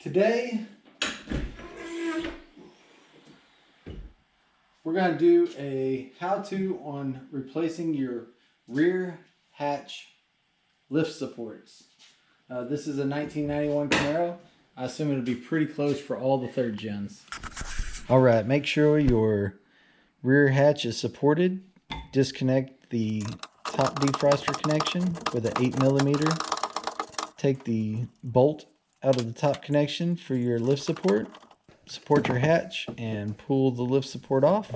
Today, we're going to do a how-to on replacing your rear hatch lift supports. This is a 1991 Camaro. I assume it'll be pretty close for all the third gens. Alright, make sure your rear hatch is supported. Disconnect the top defroster connection with an 8mm. Take the bolt out of the top connection for your lift support. Support your hatch and pull the lift support off.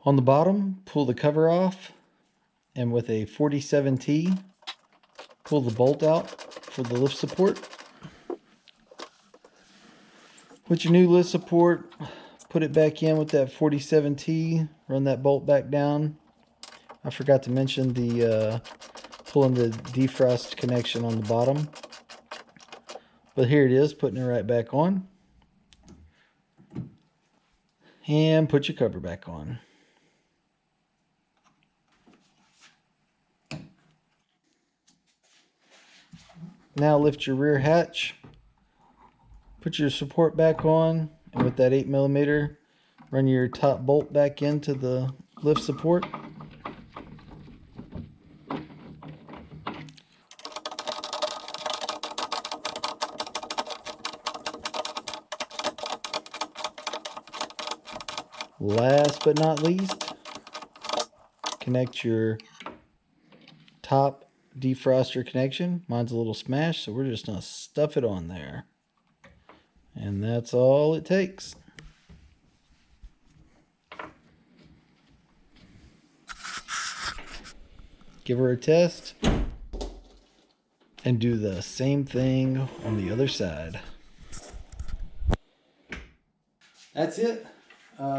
On the bottom, pull the cover off, and with a 47T, pull the bolt out for the lift support. With your new lift support, put it back in with that 47T, run that bolt back down. I forgot to mention the pulling the defrost connection on the bottom. But here it is, putting it right back on. And put your cover back on. Now lift your rear hatch. Put your support back on. And with that 8mm, run your top bolt back into the lift support. Last but not least, connect your top defroster connection. Mine's a little smashed, so we're just going to stuff it on there. And that's all it takes. Give her a test and do the same thing on the other side. That's it.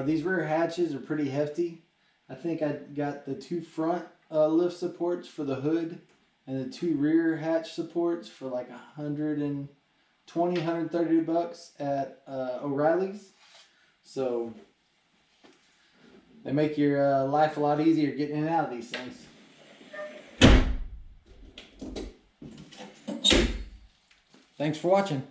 These rear hatches are pretty hefty. I think I got the two front lift supports for the hood and the two rear hatch supports for like $120, $130 at O'Reilly's. So they make your life a lot easier getting in and out of these things. Thanks for watching.